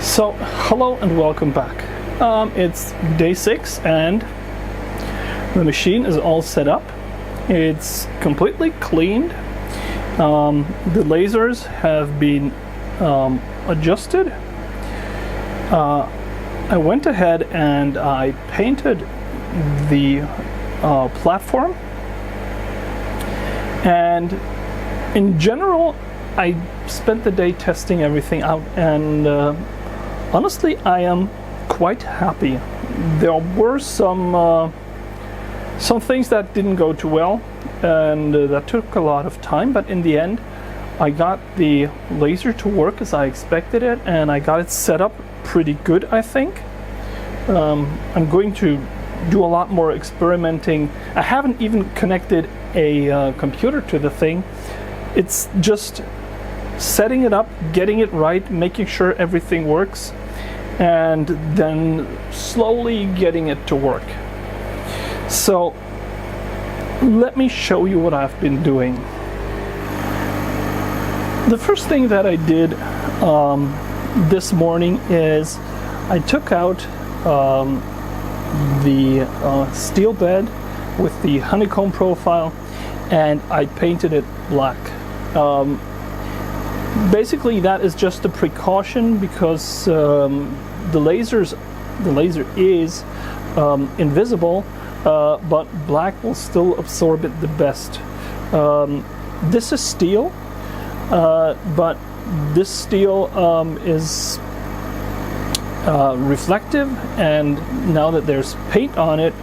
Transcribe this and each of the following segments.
So, hello and welcome back. It's day 6 and the machine is all set up. It's completely cleaned. The lasers have been adjusted. I went ahead and I painted the platform, and in general I spent the day testing everything out, and honestly I am quite happy. There were some things that didn't go too well, and that took a lot of time, but in the end I got the laser to work as I expected it, and I got it set up pretty good, I think. I'm going to do a lot more experimenting. I haven't even connected a computer to the thing. It's just setting it up, getting it right, making sure everything works, and then slowly getting it to work. So let me show you what I've been doing. The first thing that I did this morning is I took out the steel bed with the honeycomb profile, and I painted it black. Basically that is just a precaution because the laser is invisible, but black will still absorb it the best. This is steel, but this steel is reflective, and now that there's paint on it,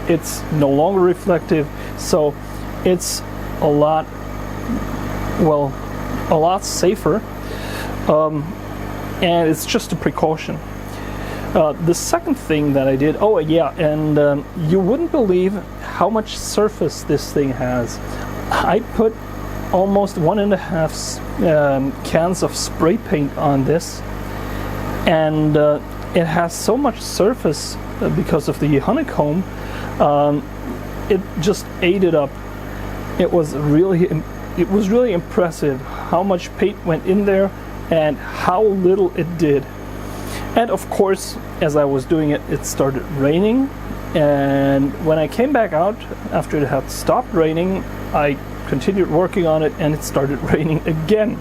it's no longer reflective, so it's a lot safer, and it's just a precaution. The second thing that I did, you wouldn't believe how much surface this thing has. I put almost 1.5 cans of spray paint on this, and it has so much surface because of the honeycomb. It just ate it up. It was really impressive how much paint went in there and how little it did. And of course, as I was doing it, it started raining, and when I came back out after it had stopped raining, I continued working on it and it started raining again.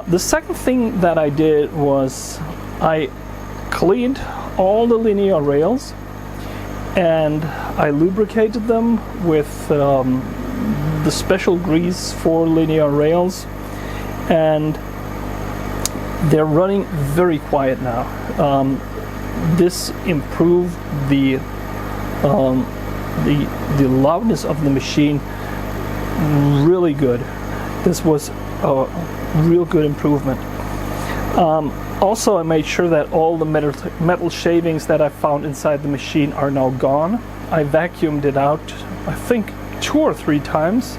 The second thing that I did was I cleaned all the linear rails and I lubricated them with the special grease for linear rails, and they're running very quiet now. This improved the loudness of the machine really good. This was a real good improvement. Also, I made sure that all the metal shavings that I found inside the machine are now gone. I vacuumed it out, I think 2 or 3 times,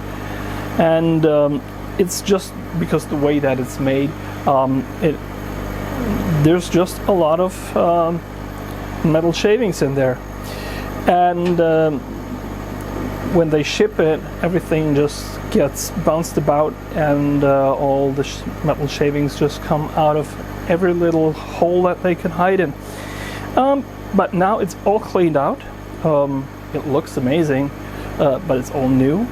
and it's just because the way that it's made, there's just a lot of metal shavings in there, and when they ship it, everything just gets bounced about, and all the metal shavings just come out of every little hole that they can hide in. But now it's all cleaned out. It looks amazing, but it's all new.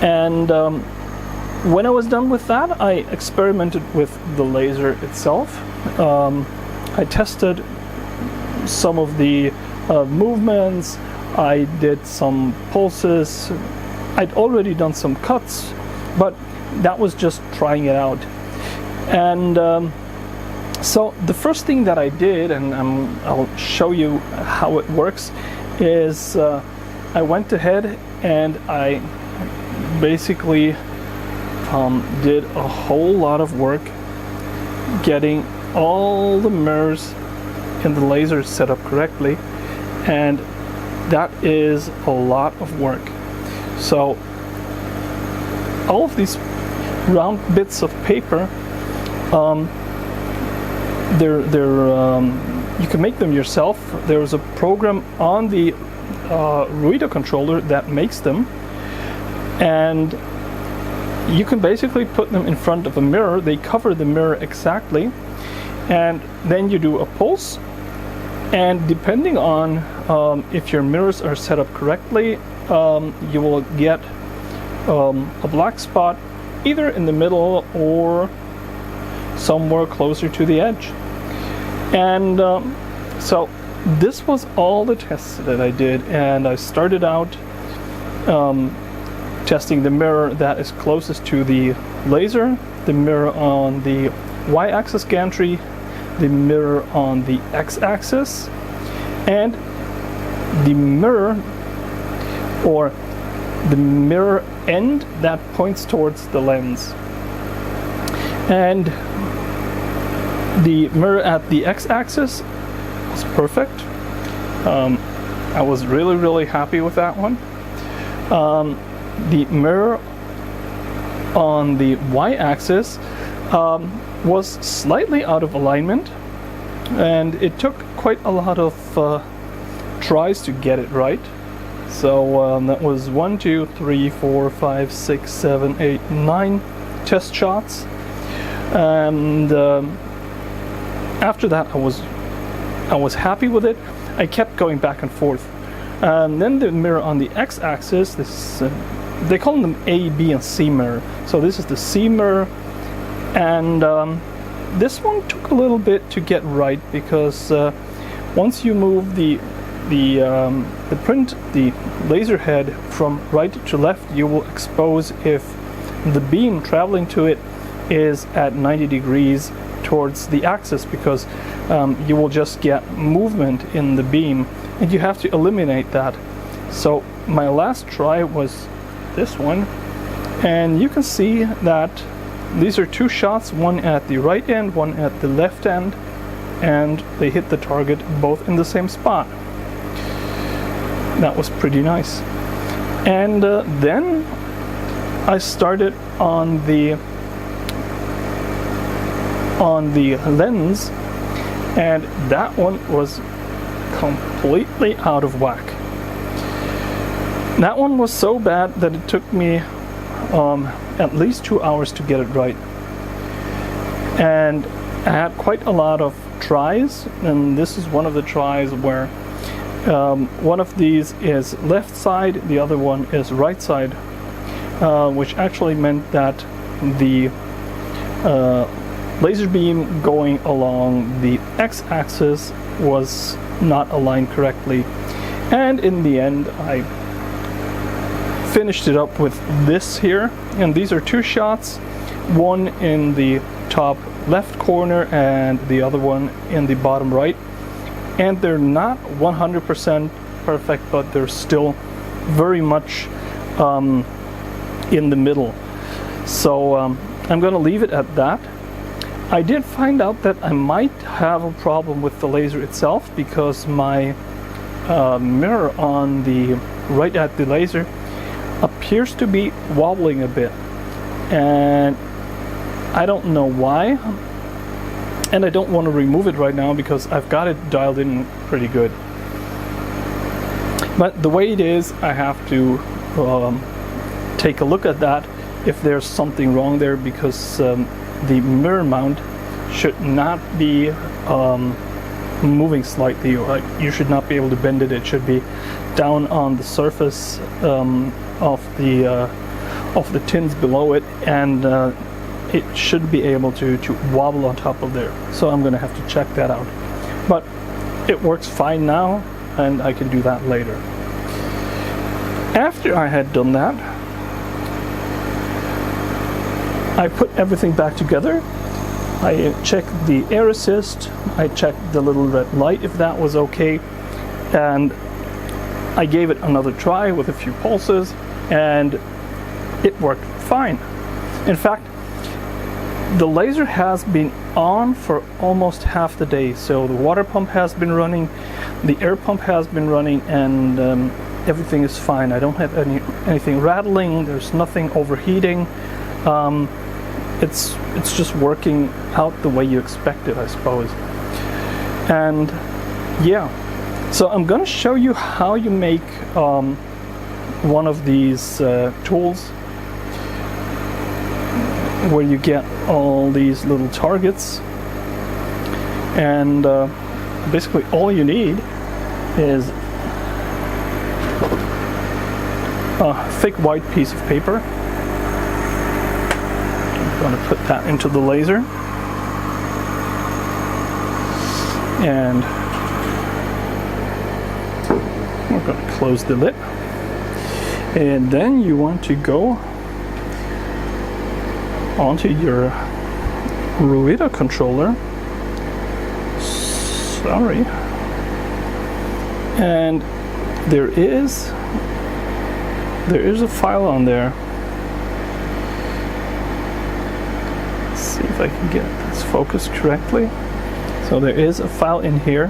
And when I was done with that, I experimented with the laser itself. I tested some of the movements. I did some pulses. I'd already done some cuts, but that was just trying it out. And so the first thing that I did, and I'll show you how it works, is I went ahead and I basically did a whole lot of work getting all the mirrors in the laser set up correctly, and that is a lot of work. So all of these round bits of paper, you can make them yourself. There's a program on the reader controller that makes them, and you can basically put them in front of a mirror. They cover the mirror exactly, and then you do a pulse, and depending on if your mirrors are set up correctly, you will get a black spot either in the middle or somewhere closer to the edge. And so this was all the tests that I did, and I started out testing the mirror that is closest to the laser, the mirror on the y-axis gantry, the mirror on the x-axis, and the mirror, or the mirror end that points towards the lens. And the mirror at the x-axis was perfect. I was really happy with that one. The mirror on the y-axis was slightly out of alignment, and it took quite a lot of tries to get it right. So that was 1, 2, 3, 4, 5, 6, 7, 8, 9 test shots, and after that I was happy with it. I kept going back and forth. And then the mirror on the x-axis, this they call them A, B, and C mirror. So this is the C mirror, and this one took a little bit to get right, because once you move the laser head from right to left, you will expose if the beam traveling to it is at 90 degrees towards the axis, because you will just get movement in the beam, and you have to eliminate that. So my last try was this one, and you can see that these are two shots, one at the right end, one at the left end, and they hit the target both in the same spot. That was pretty nice. And then I started on the lens, and that one was completely out of whack. That one was so bad that it took me at least 2 hours to get it right. And I had quite a lot of tries, and this is one of the tries where one of these is left side, the other one is right side, which actually meant that the laser beam going along the x-axis was not aligned correctly. And in the end, I finished it up with this here, and these are two shots, one in the top left corner and the other one in the bottom right, and they're not 100% perfect, but they're still very much in the middle. So I'm gonna leave it at that. I did find out that I might have a problem with the laser itself, because my mirror on the right at the laser appears to be wobbling a bit, and I don't know why, and I don't want to remove it right now because I've got it dialed in pretty good. But the way it is, I have to take a look at that if there's something wrong there, because the mirror mount should not be moving slightly. You should not be able to bend it. It should be down on the surface of the tins below it, and it should be able to wobble on top of there. So I'm going to have to check that out. But it works fine now, and I can do that later. After I had done that, I put everything back together. I checked the air assist, I checked the little red light if that was okay, and I gave it another try with a few pulses, and it worked fine. In fact, the laser has been on for almost half the day. So the water pump has been running, the air pump has been running, and everything is fine. I don't have anything rattling, there's nothing overheating. It's just working out the way you expect it, I suppose. And yeah, so I'm gonna show you how you make one of these tools. where you get all these little targets, and basically all you need is a thick white piece of paper. I'm going to put that into the laser, and we're going to close the lid, and then you want to go onto your Ruida controller. Sorry. And there is a file on there. Let's see if I can get this focused correctly. So there is a file in here,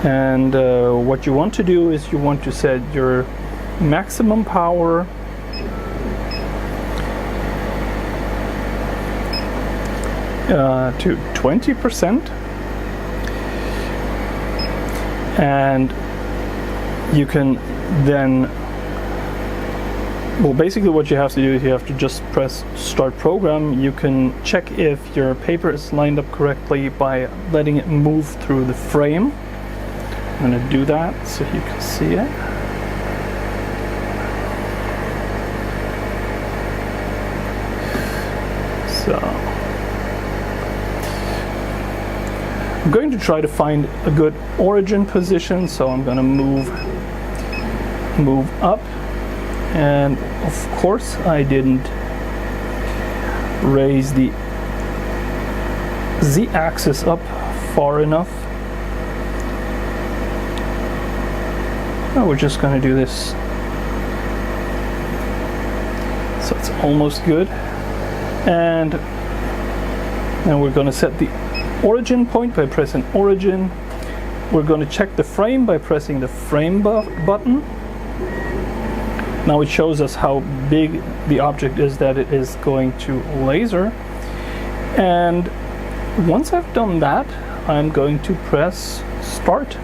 and what you want to do is you want to set your maximum power to 20%, and you can then, well, basically what you have to do is you have to just press start program. You can check if your paper is lined up correctly by letting it move through the frame. I'm going to do that so you can see it. So I'm going to try to find a good origin position, so I'm going to move up, and of course I didn't raise the z-axis up far enough. Oh, we're just going to do this so it's almost good, and then we're going to set the origin point by pressing origin. We're going to check the frame by pressing the frame button. Now it shows us how big the object is that it is going to laser, and once I've done that, I'm going to press start.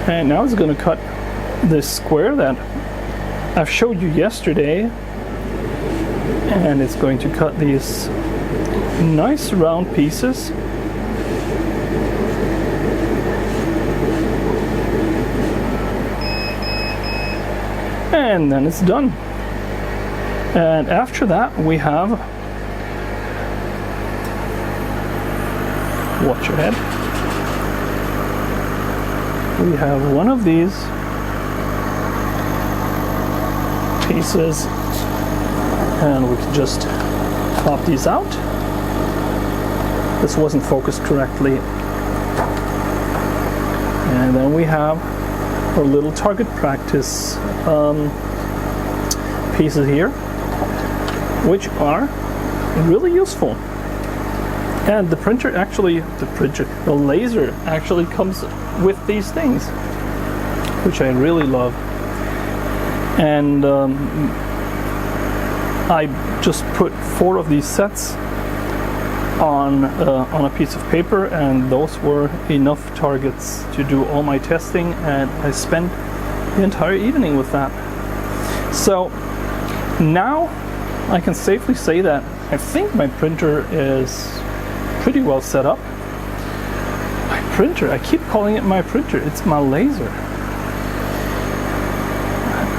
And now it's going to cut this square that I've showed you yesterday, and it's going to cut these nice round pieces. And then it's done. And after that we have, watch your head, we have one of these pieces, and we can just pop these out. This wasn't focused correctly. And then we have our little target practice pieces here, which are really useful. And the printer actually, the laser actually comes with these things, which I really love. And I just put 4 of these sets on a piece of paper, and those were enough targets to do all my testing, and I spent the entire evening with that. So now I can safely say that I think my printer is pretty well set up. My printer, I keep calling it my printer, it's my laser.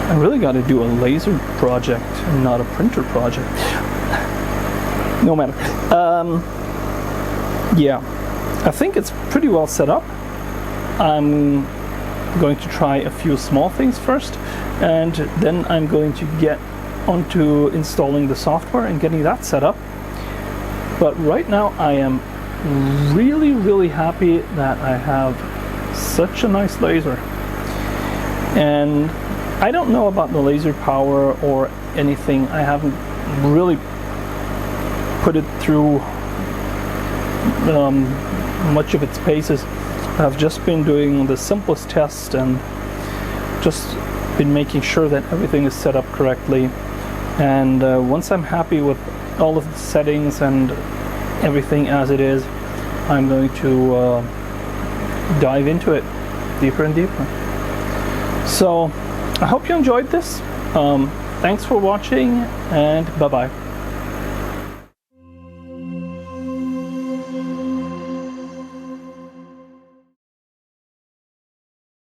I really got to do a laser project and not a printer project. No matter. Yeah, I think it's pretty well set up. I'm going to try a few small things first, and then I'm going to get onto installing the software and getting that set up. But right now I am really, really happy that I have such a nice laser. And I don't know about the laser power or anything. I haven't really put it through much of its paces. I've just been doing the simplest test and just been making sure that everything is set up correctly. And once I'm happy with all of the settings and everything as it is, I'm going to dive into it deeper and deeper. So I hope you enjoyed this. Thanks for watching, and bye bye.